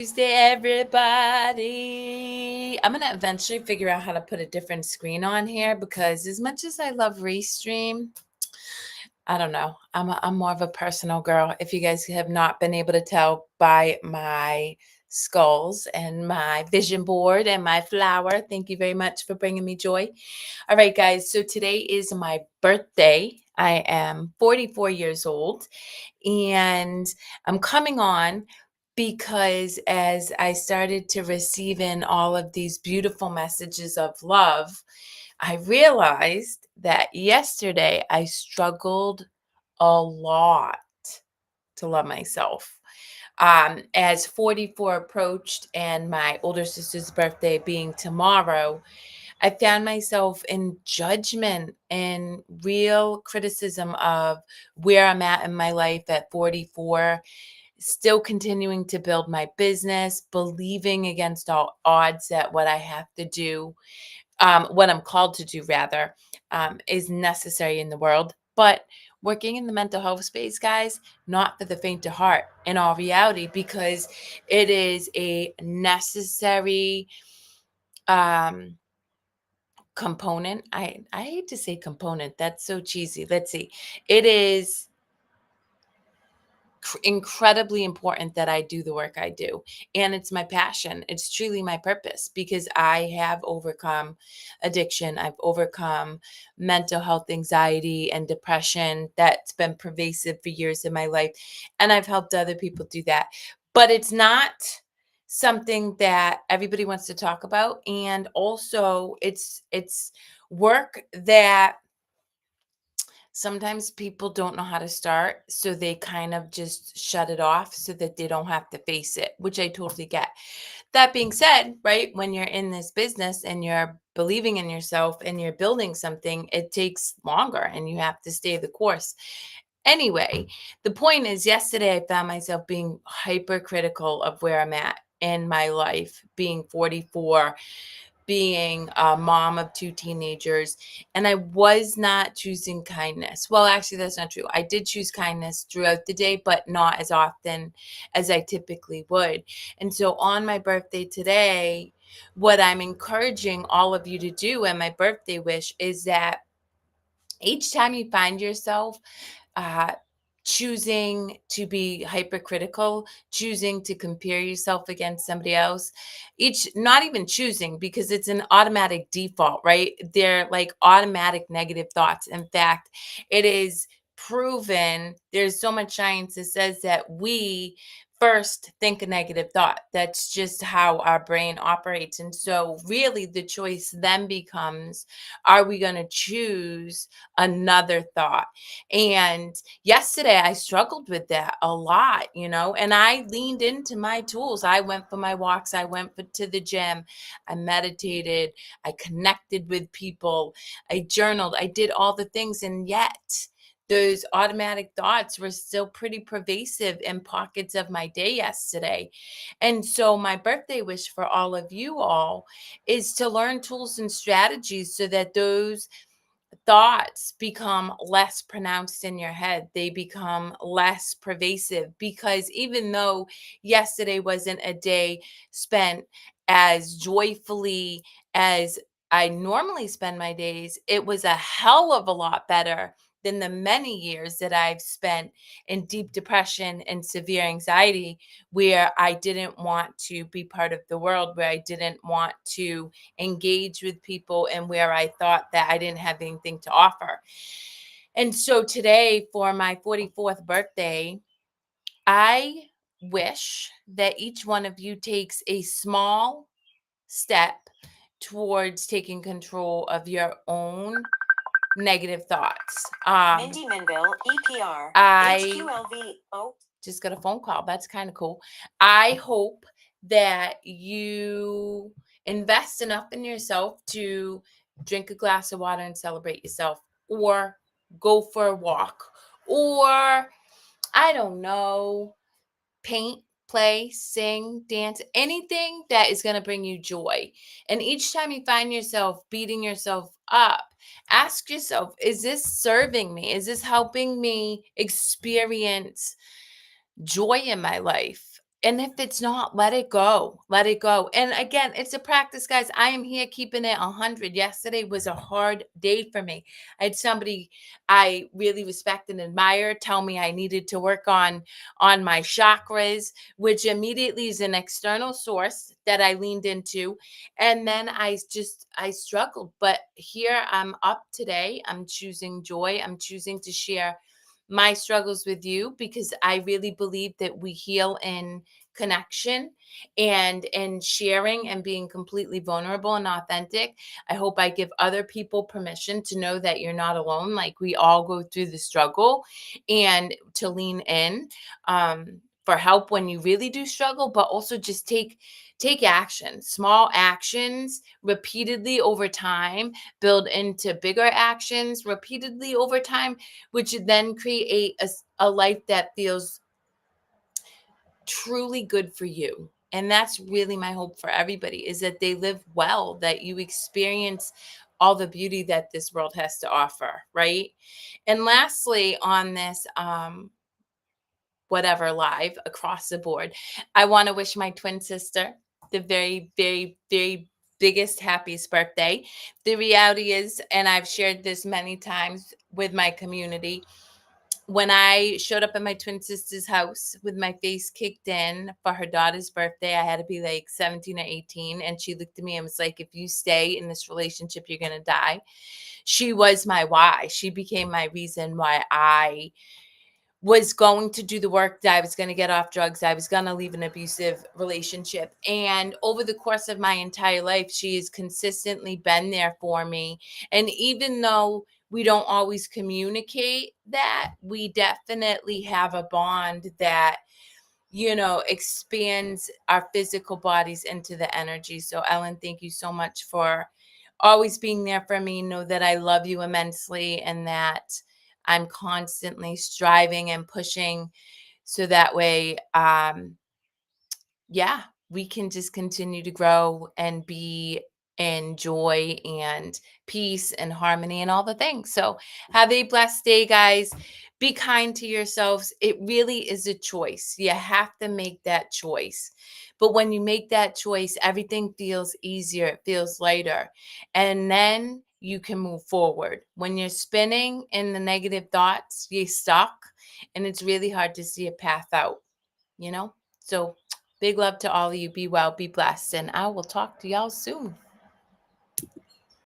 Tuesday, everybody. I'm gonna eventually figure out how to put a different screen on here because as much as I love Restream, I don't know. I'm more of a personal girl. If you guys have not been able to tell by my skulls and my vision board and my flower, thank you very much for bringing me joy. All right, guys. So today is my birthday. I am 44 years old and I'm coming on because as I started to receive in all of these beautiful messages of love, I realized that yesterday I struggled a lot to love myself. As 44 approached and my older sister's birthday being tomorrow, I found myself in judgment and real criticism of where I'm at in my life at 44, still continuing to build my business, believing against all odds that what I have to do, what I'm called to do rather, is necessary in the world. But working in the mental health space, guys, not for the faint of heart in all reality, because it is a necessary um component. I hate to say component. That's so cheesy. Let's see. It is incredibly important that I do the work I do. And it's my passion. It's truly my purpose because I have overcome addiction. I've overcome mental health anxiety and depression that's been pervasive for years in my life. And I've helped other people do that. But it's not something that everybody wants to talk about. And also it's work that sometimes people don't know how to start, so they kind of just shut it off so that they don't have to face it, which I totally get. That being said, right, when you're in this business and you're believing in yourself and you're building something, it takes longer and you have to stay the course. Anyway, the point is, yesterday I found myself being hypercritical of where I'm at in my life, being 44, being a mom of two teenagers, and I was not choosing kindness. Well, actually, that's not true. I did choose kindness throughout the day, but not as often as I typically would. And so on my birthday today, what I'm encouraging all of you to do, and my birthday wish is that each time you find yourself uh, choosing to be hypercritical, choosing to compare yourself against somebody else, each, not even choosing because it's an automatic default, right? They're like automatic negative thoughts. In fact, it is proven, there's so much science that says that we first think a negative thought. That's just how our brain operates. And so, really, the choice then becomes, are we going to choose another thought? And yesterday I struggled with that a lot, and I leaned into my tools. I went for my walks, I went to the gym, I meditated, I connected with people, I journaled, I did all the things. And yet, those automatic thoughts were still pretty pervasive in pockets of my day yesterday. And so, my birthday wish for all of you all is to learn tools and strategies so that those thoughts become less pronounced in your head. They become less pervasive because even though yesterday wasn't a day spent as joyfully as I normally spend my days, it was a hell of a lot better than the many years that I've spent in deep depression and severe anxiety, where I didn't want to be part of the world, where I didn't want to engage with people, and where I thought that I didn't have anything to offer. And so today, for my 44th birthday, I wish that each one of you takes a small step towards taking control of your own negative thoughts. Mindy Minville, EPR, I HQLV. Oh, just got a phone call. That's kind of cool. I hope that you invest enough in yourself to drink a glass of water and celebrate yourself, or go for a walk, or I don't know, paint, play, sing, dance, anything that is going to bring you joy. And each time you find yourself beating yourself up, ask yourself, is this serving me? Is this helping me experience joy in my life? And if it's not, let it go. Let it go. And again, it's a practice, guys. I am here keeping it 100. Yesterday was a hard day for me. I had somebody I really respect and admire tell me I needed to work on my chakras, which immediately is an external source that I leaned into. And then I struggled. But here I'm up today. I'm choosing joy. I'm choosing to share my struggles with you because I really believe that we heal in connection and sharing and being completely vulnerable and authentic. I hope I give other people permission to know that you're not alone. Like, we all go through the struggle, and to lean in for help when you really do struggle, but also just take action. Small actions repeatedly over time build into bigger actions repeatedly over time, which then create a life that feels truly good for you. And that's really my hope for everybody, is that they live well, that you experience all the beauty that this world has to offer, right? And lastly, on this whatever live across the board, I want to wish my twin sister the very, very, very biggest, happiest birthday. The reality is, and I've shared this many times with my community, when I showed up at my twin sister's house with my face kicked in for her daughter's birthday, I had to be like 17 or 18. And she looked at me and was like, if you stay in this relationship, you're going to die. She was my why. She became my reason why I was going to do the work, that I was going to get off drugs. I was going to leave an abusive relationship. And over the course of my entire life, she has consistently been there for me. And even though we don't always communicate that, we definitely have a bond that, expands our physical bodies into the energy. So, Ellen, thank you so much for always being there for me. Know that I love you immensely, and that I'm constantly striving and pushing so that way, yeah, we can just continue to grow and be in joy and peace and harmony and all the things. So, have a blessed day, guys. Be kind to yourselves. It really is a choice. You have to make that choice. But when you make that choice, everything feels easier, it feels lighter. And then you can move forward. When you're spinning in the negative thoughts, you're stuck, and it's really hard to see a path out, you know? So, big love to all of you. Be well, be blessed, and I will talk to y'all soon.